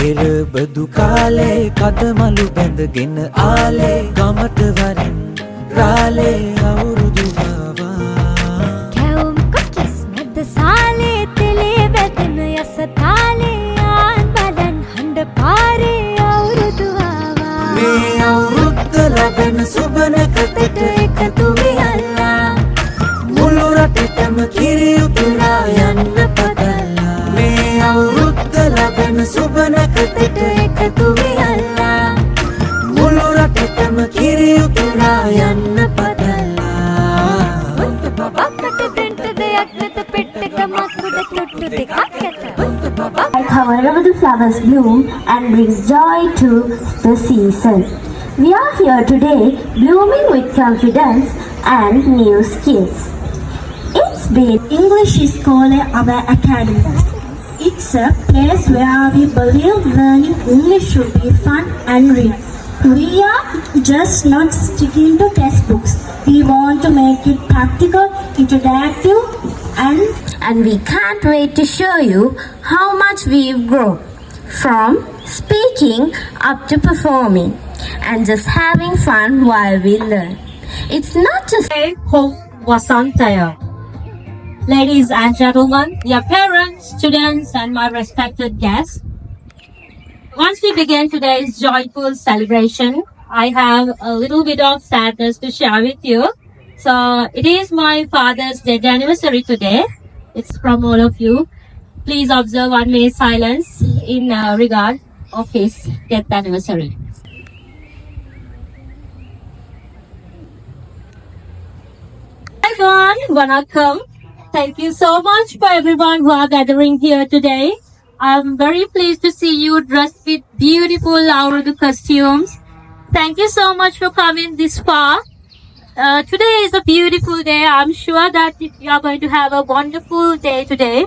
එරබදු කාලේ කදමලු බැඳගෙන ආලේ ගමට වරින් රාලේ අවුරුදු ආවා කැවුම් කොකිස් මැද සාලේ තෙලේ වැටෙන යස තාලේ ආන් බලන් හඬ පාරේ අවුරුදු ආවා මේ අවුරුද්ද ලැබෙන සුබනකතට එකතු වෙලා මුළු රටටම කිරි උතුරා යන්න පතලා මේ අවුරුද්ද ලැබෙන සුබනකතට එකතු වෙලා මුළු රටටම කිරි උතුරා යන්න පතලා ඔන්න බබකට දෙන්න දෙයක් නැත පෙට්ටක මකුඩ චුට්ටු දෙකක් ඇත ඔන්න බබ However, the flowers bloom and bring joy to the season. We are here today blooming with confidence and new skills. It's been English is called our academy. It's a place where we believe learning English should be fun and real. We are just not sticking to textbooks. We want to make it practical, interactive, and we can't wait to show you how much we've grown from speaking up to performing and just having fun while we learn. It's not just Home Vasantaya. Ladies and gentlemen, dear parents, students, and my respected guests. Once we begin today's joyful celebration, I have a little bit of sadness to share with you. So, it is my father's death anniversary today. It's from all of you. Please observe 1 minute silence in regard of his death anniversary. Hi everyone, Vanakkam. Thank you so much for everyone who are gathering here today. I'm very pleased to see you dressed with beautiful Auradu costumes. Thank you so much for coming this far. Today is a beautiful day. I'm sure that you are going to have a wonderful day today.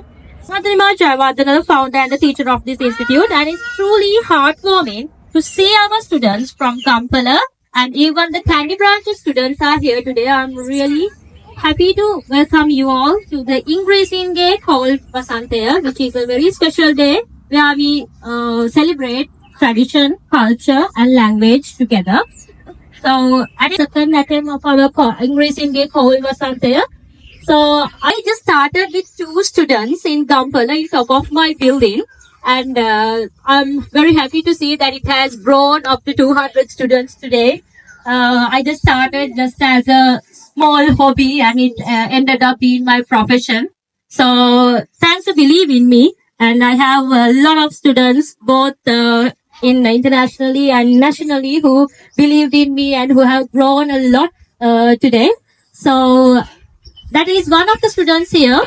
Madhurima Jayawardena, the founder and the teacher of this institute, and it's truly heartwarming to see our students from Kampala and even the Candy Branch students are here today. I'm really happy to welcome you all to the Ingresin Gate called Vasantaya, which is a very special day where we celebrate tradition, culture and language together. So, at the second attempt of our Ingresin Gate called Vasantaya, so I just started with 2 students in Kampala in top of my building, and I'm very happy to see that it has grown up to 200 students today. I just started just as a small hobby and it ended up being my profession. So thanks for believing me, and I have a lot of students both in internationally and nationally who believed in me and who have grown a lot today. So that is one of the students here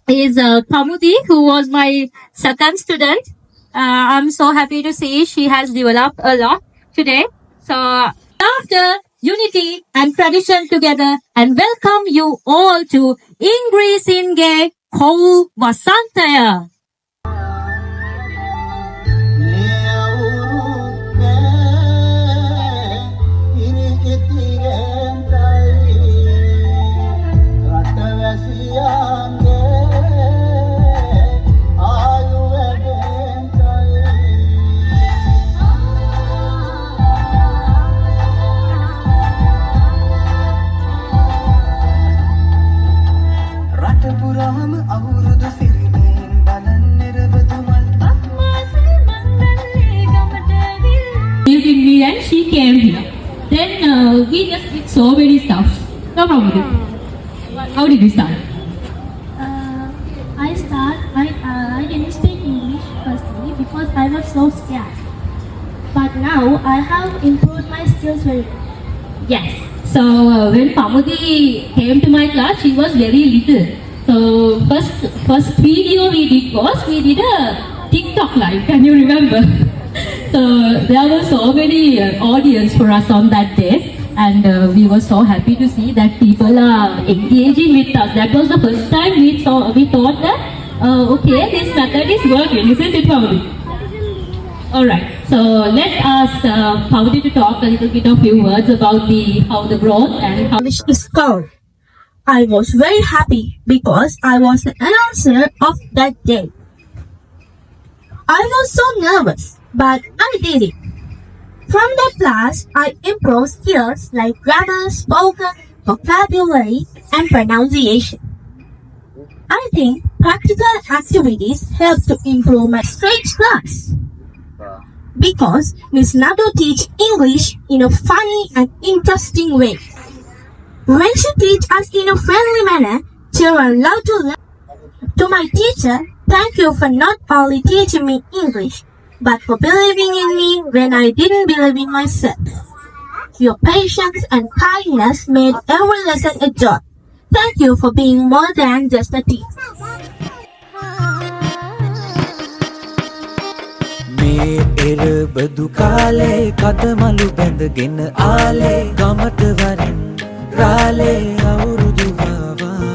is Pamudi, who was my second student. I'm so happy to see she has developed a lot today. So after unity and tradition together, and welcome you all to Ingresinge Kou Vasantaya. In me and she came here. Then we just did so many stuff. No problem. How did we start? I didn't speak English firstly because I was so scared. But now I have improved my skills very well. Yes. So when Pamudi came to my class, she was very little. So first video we did was we did a TikTok live. Can you remember? So there were so many audience for us on that day, and we were so happy to see that people are engaging with us. That was the first time we thought that okay, this method is working, isn't it, Pamudi? Alright, so let's ask Pamudi to talk a little bit of few words about how the growth and how English is called. I was very happy because I was the announcer of that day. I was so nervous, but I did it. From that class, I improved skills like grammar, spoken, vocabulary, and pronunciation. I think practical activities help to improve my speech class. Because Miss Nado teach English in a funny and interesting way. When she teach us in a friendly manner, children love to learn. To my teacher, thank you for not only teaching me English, but for believing in me when I didn't believe in myself. Your patience and kindness made every lesson a joy. Thank you for being more than just a teacher. මේ එරබදු කාලේ කදමලු බැඳගෙන ආලේ ගමට වරින් රාලේ අවුරුදු වවා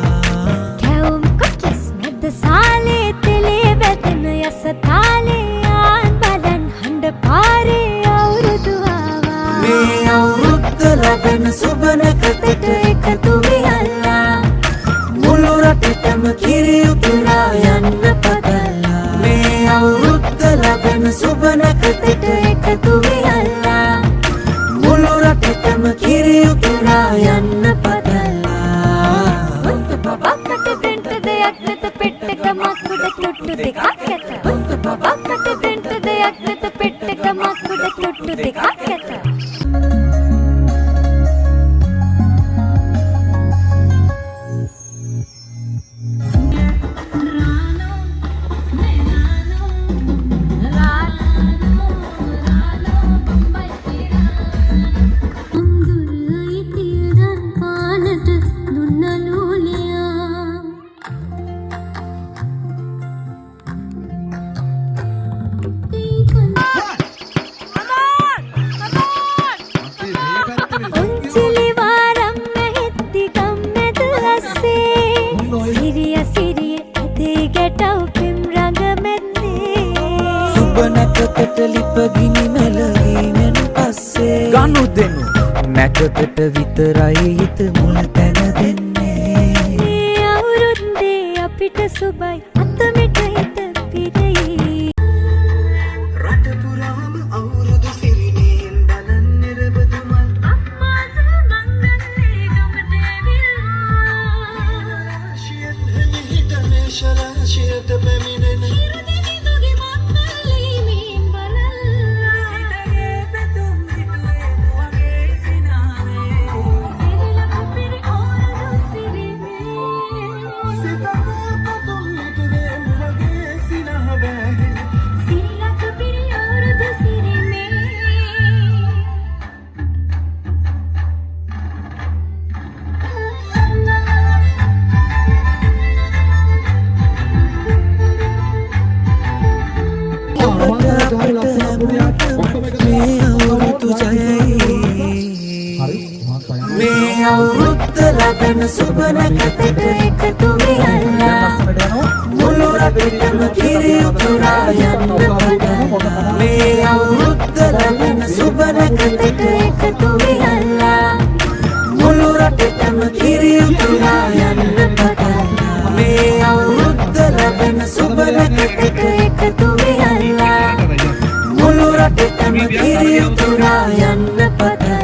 කැවුම් කොටස් මැද සාලේ තෙලේ වැදෙන යස තාලේ ආන් බලන් හඬ පාරේ අවුරුදු ආවා මේ අවුරුද්ද ලැබෙන සුබනකතට එකතු වෙලා මුළු රටටම කිරි උතුරා යන්න පතලා මේ අවුරුද්ද ලැබෙන සුබනකතට එකතු වෙලා මුළු රටටම කිරි උතුරා යන්න පතලා මුන්ට බබක්කට දෙන්ට දෙයක් නැත පෙට්ටක මක්කුඩ චුට්ටු දෙකක් ඇත මුන්ට බබක්කට දෙන්ට දෙයක් නැත පෙට්ටක මක්කුඩ චුට්ටු දෙකක් ඇත සුබනකතට ලිපගිනි මැලවීමෙන් පස්සේ ගනුදෙනු නැකතට විතරයි හිත මුල් තැන දෙන්නේ මේ අවුරුද්දේ අපිට සුබයි අතමිට හිත පිරෙයි රට පුරාම අවුරුදු සිරිනයෙන් බලන් නිරබදු මල් අම්මාස මංගල්ලේ ගමට ඇවිල්ලා ශියත් හිත මේෂරාශියත පැමිණෙන මේ අවුරුද්ද ලැබෙන සුබනකතට එකතු වෙලා මුළු රටටම කිරි උතුරා යන්න පතලා මේ අවුරුද්ද ලැබෙන සුබනකතට එකතු වෙලා මුළු රටටම කිරි උතුරා යන්න පතලා මේ අවුරුද්ද ලැබෙන සුබනකතට එකතු වෙලා මුළු රටටම කිරි උතුරා යන්න පතලා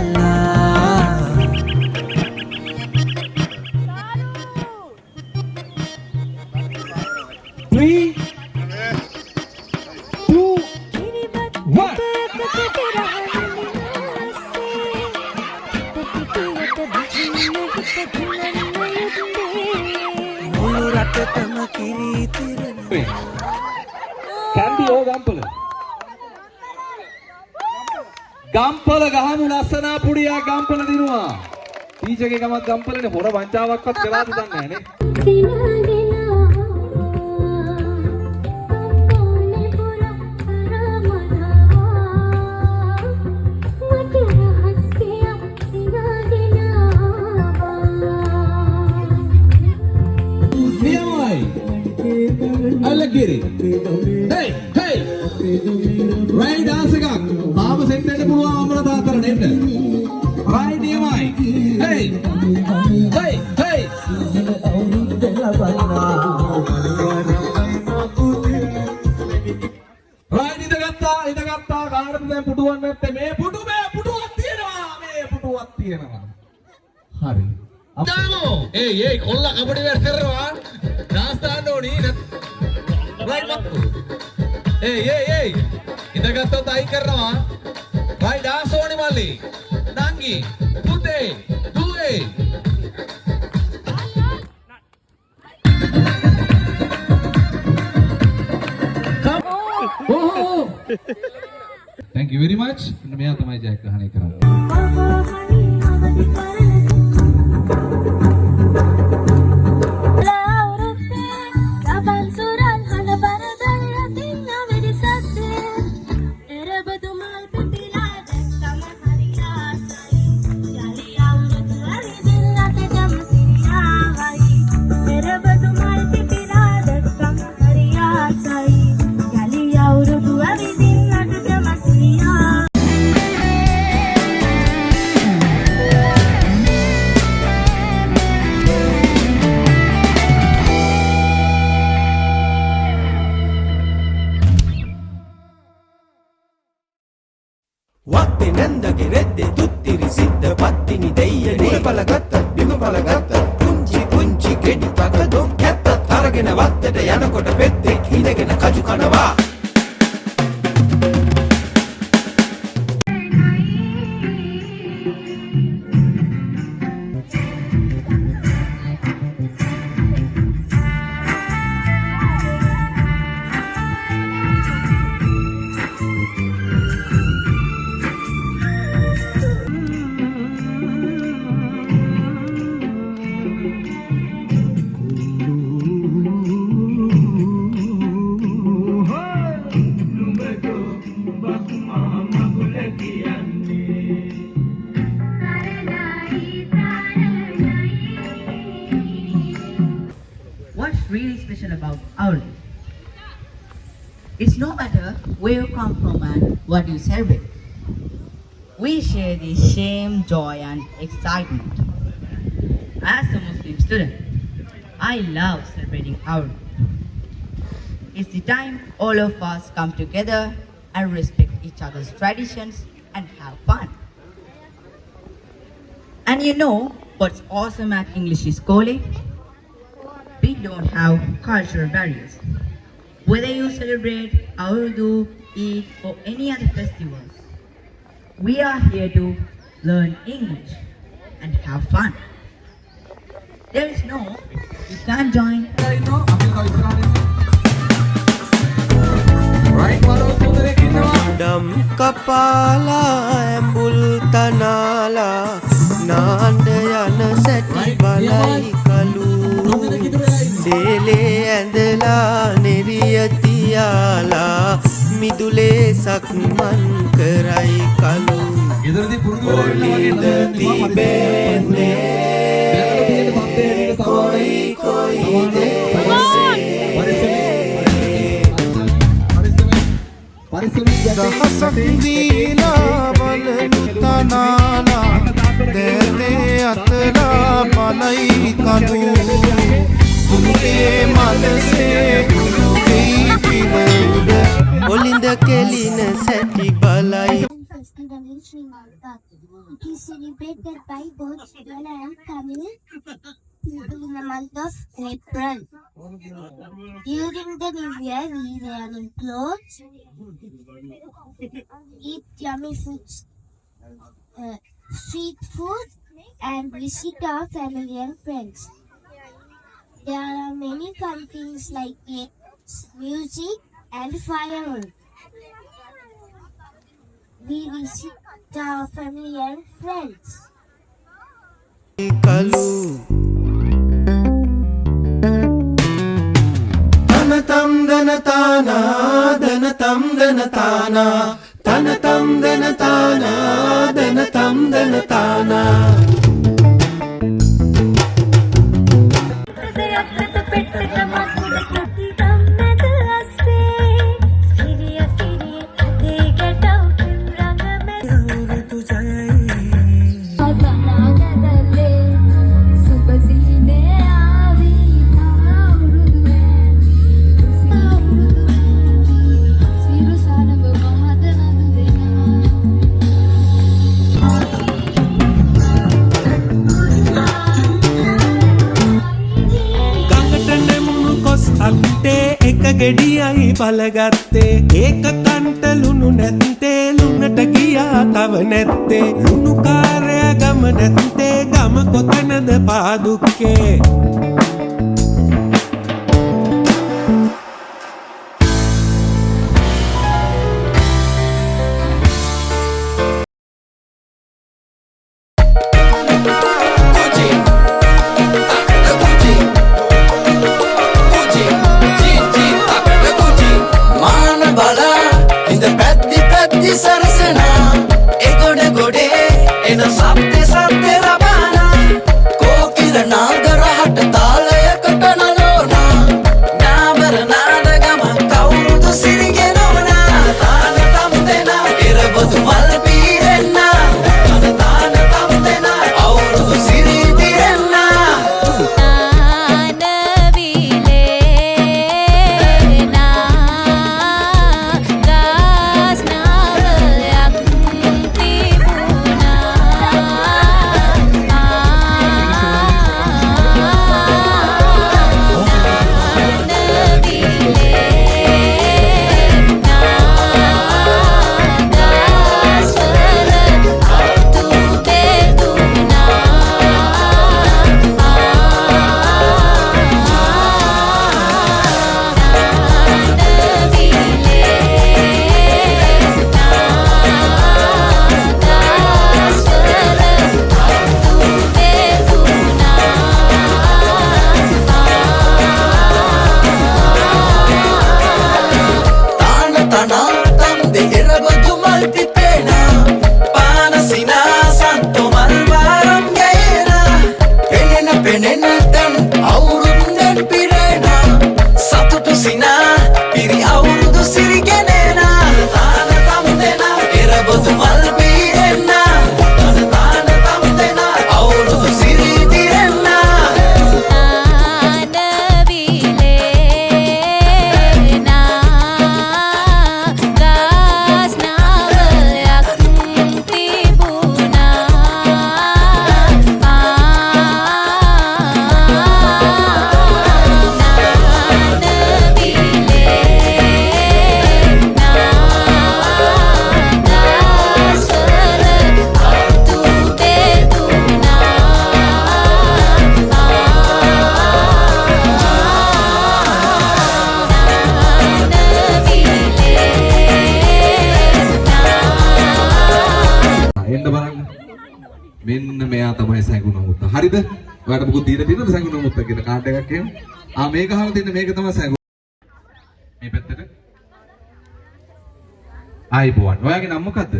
3, 2, 1. කැන්ඩි ඕ ගම්පල ගම්පල ගහමු ලස්සනා පුඩියා ගම්පල දිනුවා ටීචර්ගේ ගමත් ගම්පලනේ හොර වංචාවක්වත් කළාද දන්නේ නැහැ නේ Alagiri. Hey, hey. Right dance එකක්. මාව සෙට් වෙන්න පුළුවන් අමර තාත්තට දෙන්න. Right නියමයි. Hey. Hey, hey. ඉඳගත්තා කාටද දැන් පුටුවක් නැත්තේ මේ පුටුවක් තියෙනවා හරි දාමෝ ඒ කොල්ල කබඩි වැර කරනවා ඩාන්ස් දාන්න ඕනි ඒ ඉඳගත්තොත් අයි කරනවා රයි ඩාන්ස් ඕනි මල්ලි නංගි පුතේ දුවේ thank you very much මෙයා තමයි ජයග්‍රහණය කරන්නේ වත්තේ නැන්දගේ රෙද්දේ තුත්තිරි සිද්ධ පත්තිනි දෙයියනේ බලගත්ත බිම බලගත්ත පුංචි ගෙඩි තකදෝ කැත්තත් අරගෙන වත්තට යනකොට පෙත්තෙක් හිඳගෙන කජු කනවා What's really special about our day? It's no matter where you come from and what you celebrate. We share the same joy and excitement. As a Muslim student, I love celebrating our day. It's the time all of us come together and respect each other's traditions and have fun. And you know what's awesome at English College? We don't have cultural barriers. Whether you celebrate Urdu, Eid or any other festivals, we are here to learn English and have fun. There is no, you can't join. ඩම් කපාලා ඇඹුල් තනාලා නාන්ඩ යන සැටි බලයි කලු සේලේ ඇඳලා නෙරිය තියාලා මිදුලේ සක්මන් කරයි කලු ඔලිද තිබෙන්නේ කොයි දහසක් දීලා බලනු තනාලා දැතේ අතලා බලයි කඳු උන්ගේ මනසේ කුරුකී පින උඩ ඔලින්ද කෙලින සැටි බලයි It is celebrated by both Kerala and Tamil people in the month of April. During the new year, we wear new clothes, eat yummy foods, street food, and visit our family and friends. There are many fun things like games, music, and fireworks. We visit our family and friends. කලු තනතම් දනතානා දනතම් දනතානා තනතම් දනතානා දනතම් දනතානා බලගත්තේ ඒක කන්ට ලුණු නැත්තේ ලුණට ගියා තව නැත්තේ ලුණු කාර්ය ගම නැත්තේ ගම කොතනද පාදුක්කේ මෙන්න මෙයා තමයි සැඟුණ මුත්ත. හරිද? ඔයාලට මොකද දීලා තියෙනවද සැඟුණ මුත්ත කියන කාඩ් එකක් එහෙම? මේක අහලා තින්න මේක තමයි සැඟුණ. මේ පැත්තට. ආයිබෝන්. ඔයාගේ නම මොකද්ද?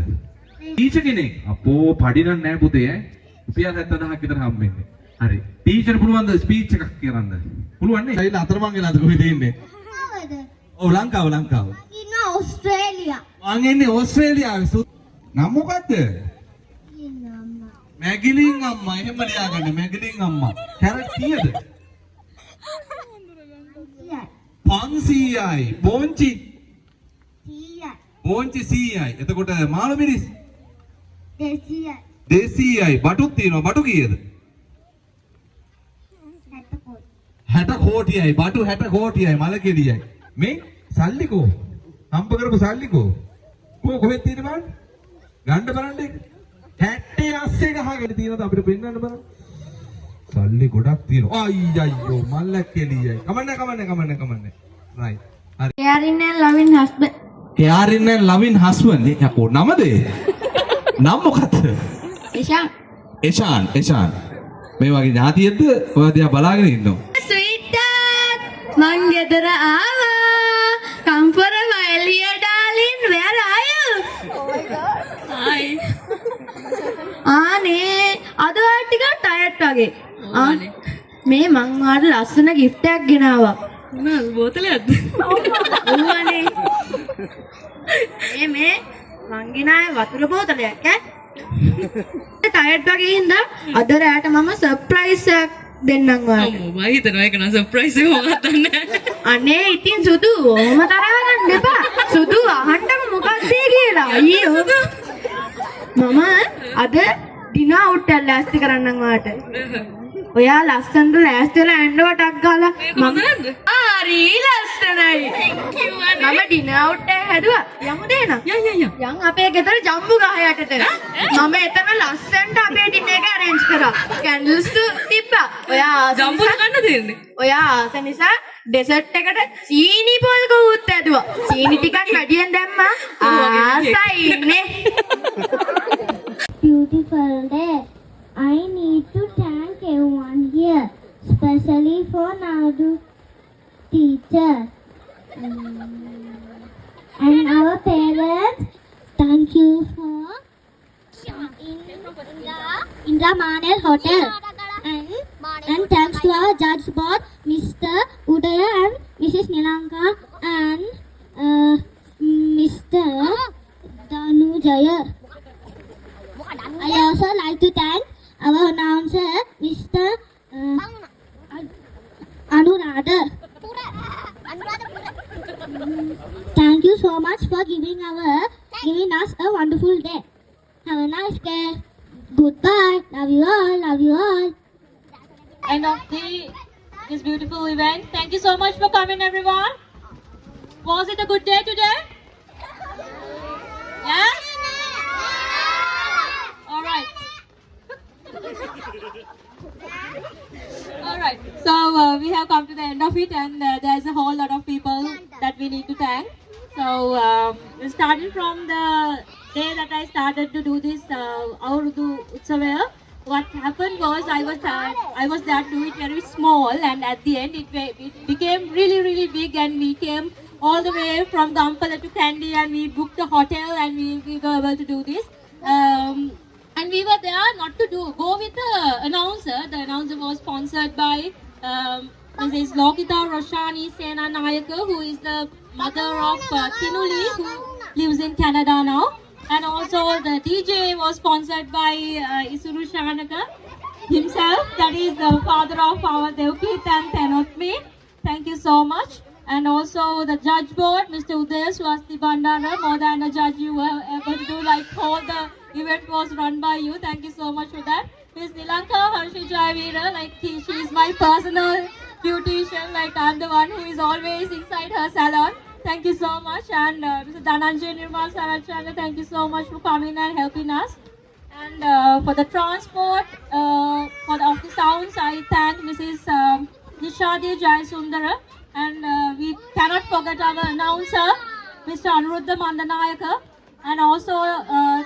ටීචර් කෙනෙක්. අපෝ පඩිනම් නෑ පුතේ ඈ. රුපියල් 70000ක් විතර හම්බෙන්නේ. හරි. ටීචර් පුළුවන්ද ස්පීච් එකක් කියන්න? පුළුවන් නේ? ඇයිලා අතරමං වෙලාද කොහෙද ඉන්නේ? ඔව් ලංකාව. ඉන්න ඕස්ට්‍රේලියා. මං ඉන්නේ ඕස්ට්‍රේලියාවේ. නම මොකද්ද? මැගිලින් අම්මා. එහෙම ලියාගන්න මැගිලින් අම්මා. කැරට් කීයද? 500යි. බෝංචි 100යි. බෝංචි 100යි. එතකොට මාළු මිරිස් 200යි. 200යි. බටුත් තියෙනවා. බටු කීයද? 60 කෝටියයි. බටු 60 කෝටියයි. මල කෙලියයි. මේ සල්ලිකෝ හම්බ කරපු සල්ලිකෝ කොහෙද තියෙන්නේ බලන්න ගන්න බලන්න ඒක 70 80 ගහගෙන තියෙනවද අපිට පෙන්නන්න බලන්න සල්ලි ගොඩක් තියෙනවා අයියෝ මල්ල කෙලියයි කමන්නේ right හරි Caring and loving husband. Caring and loving husband යකෝ නමද නම මොකක්ද එෂාන් මේ වගේ ඥාතියෙක්ද ඔයා දිහා බලාගෙන ඉන්නවා Sweet dad, මං ගෙදර ආවා. Come for a while here, darling. Where are you? Oh my God. Hi. ආනේ අද ඔයා ටිකක් ටයර්ඩ් වගේ. මේ මං ඔයාලට ලස්සන gift එකක් ගෙනාවා. මොනවද බෝතලයක්ද? ඔව්වනේ. මේ මං ගෙනාවේ වතුර බෝතලයක් ඈ. ටයර්ඩ් වගේ හින්දා අද රැට මම සර්ප්‍රයිස් එකක් දෙන්නම් ඔයාලට. මම හිතනවා ඒක නම් සර්ප්‍රයිස් එක මොකක්ද නැහැ. අනේ ඉතින් සුදු ඔහොම තරහ ගන්න එපා. සුදු අහන්නම මොකක්ද කියලා. අයියෝ. මම අද ඩිනර් අවුට් එක ලෑස්ති කරන්නම් ඔයාලට. ඔයා ලස්සනට ලෑස්ති වෙලා ඇඬවටක් ගාලා මම හරි ලස්සනයි. මම ඩිනර් අවුට් එක හැදුවා. යමු දේන. යන් අපේ ගෙදර ජම්බු ගහ යටට. මම එතන ලස්සනට අපේ ඩිනර් එක arrange කරා. කැන්ඩල්ස් තිබ්බා. ඔයා ජම්බු ගන්න දෙන්නේ. ඔයා ආස නිසා ඩෙසර්ට් එකට සීනි පොල් ගහුත් ඇදුවා. සීනි ටිකක් වැඩියෙන් දැම්මා. ආසයිනේ. Beautiful day. I need to thank everyone here, especially for Nadu teacher and our parents. Thank you for in the Manel Hotel. And thanks to our judge board, Mr. Udaya and Mrs. Nilanka and Mr. Danujaya. I also like to thank our announcer, Mr. Anuradha. Thank you so much for giving us a wonderful day. Have a nice day. Goodbye. Love you all. Love you all. End of this beautiful event. Thank you so much for coming, everyone. Was it a good day today? Yeah? All right. All right. So we have come to the end of it, and there's a whole lot of people that we need to thank. So we started from the day that I started to do this Aurdu Utsava. What happened was I was there to do it very small, and at the end it became really, really big, and we came all the way from Gampala to Kandy, and we booked a hotel, and we were able to do this. And we were there not to go with the announcer. The announcer was sponsored by Mrs. Lokita Roshani Sena Nayaka, who is the mother of Kinuli, who lives in Canada now. And also the DJ was sponsored by Isuru Shanaka himself, that is the father of our Devkit and Tenotmi. Thank you so much. And also the judge board, Mr. Uday Swasti Bandana, more than a judge you were able to do, like all the event was run by you. Thank you so much for that. Ms. Nilanka Harshi Javira, like she is my personal beautician, like I'm the one who is always inside her salon. Thank you so much. And Mr. Dhananjay Nirmal Sarachanda, thank you so much for coming and helping us. And for the transport, of the sounds, I thank Mrs. Nishadi Jayasundara. And we cannot forget our announcer, Mr. Anuruddha Mandanayaka. And also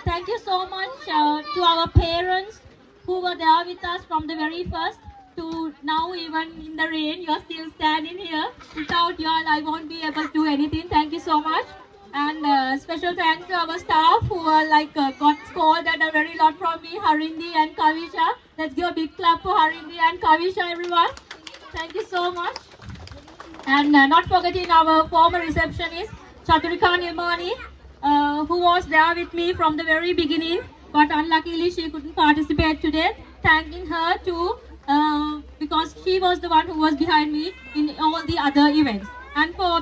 thank you so much to our parents who were there with us from the very first to now. Even in the rain, you're still standing here. Without you all, I won't be able to do anything. Thank you so much. And special thanks to our staff who are got scolded a very lot from me, Harindi and Kavisha. Let's give a big clap for Harindi and Kavisha, everyone. Thank you so much. And not forgetting our former receptionist, Chaturika Nirmani, who was there with me from the very beginning, but unluckily she couldn't participate today. Thanking her too, because she was the one who was behind me in all the other events. And for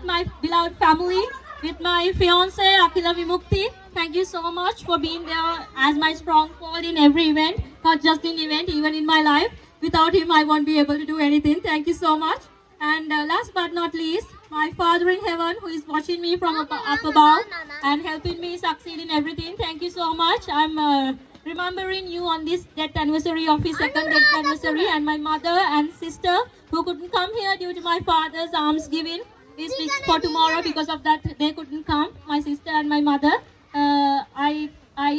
my beloved family, with my fiance Akila Vimukti, thank you so much for being there as my strong hold in every event, not just in event, even in my life. Without him, I won't be able to do anything. Thank you so much. And last but not least, my Father in heaven, who is watching me from up above and helping me succeed in everything. Thank you so much. I'm remembering you on this death anniversary of his second death anniversary, and my mother and sister who couldn't come here due to my father's almsgiving is fixed for tomorrow. Because of that, they couldn't come, my sister and my mother. I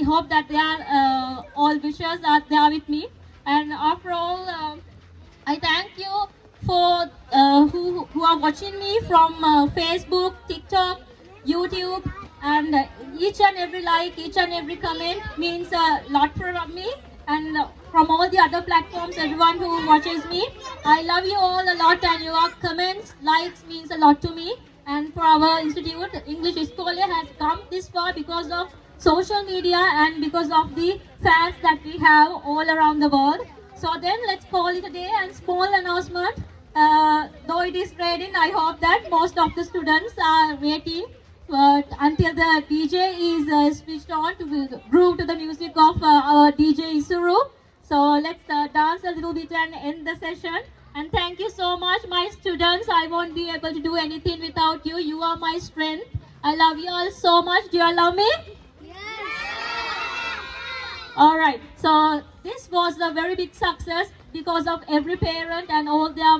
hope that they are all wishes are there with me. And after all, I thank you for who are watching me from Facebook, TikTok, YouTube, and each and every like, each and every comment means a lot for me. And from all the other platforms, everyone who watches me, I love you all a lot, and your comments, likes means a lot to me. And for our institute, English Escolia has come this far because of social media and because of the fans that we have all around the world. So then let's call it a day, and small announcement. Though it is raining, I hope that most of the students are waiting until the DJ is switched on to groove to the music of our DJ Isuru. So let's dance a little bit and end the session. And thank you so much, my students. I won't be able to do anything without you. You are my strength. I love you all so much. Do you all love me? All right. So this was a very big success because of every parent and all their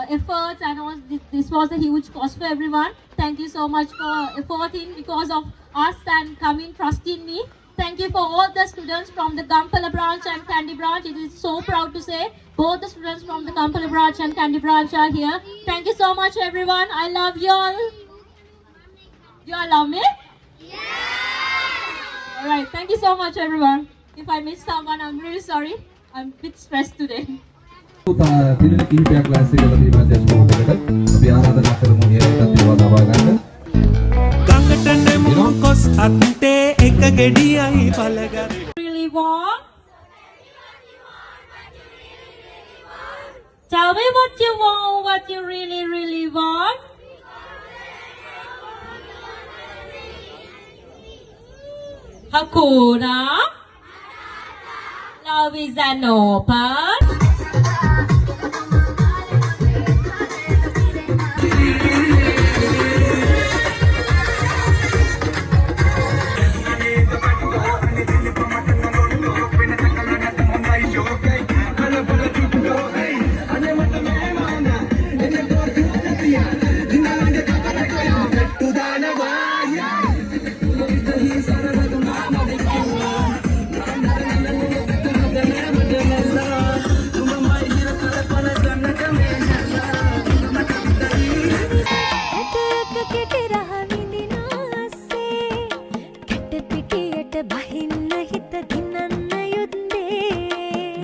efforts, and all. This was a huge cost for everyone. Thank you so much for efforting because of us and coming, trusting me. Thank you for all the students from the Gampala branch and Kandy branch. It is so proud to say both the students from the Gampala branch and Kandy branch are here. Thank you so much, everyone. I love you all. You all love me? All right. Thank you so much, everyone. If I missed someone, I'm really sorry. I'm a bit stressed today. දින කිහිපයක් class එකේ ලැබීම අධ්‍යක්ෂ මහෝදයට අපි ආරාධනා කරමු ඒකට තිරවා ලබා ගන්න. ගඟට නෙමු කොස් අත්තේ එක ගෙඩියයි පළගත් Really want? Tell me what you want, what you really, really want. Hakuna. Love is an open.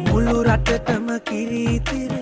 මුළු රටටම කිරි තිර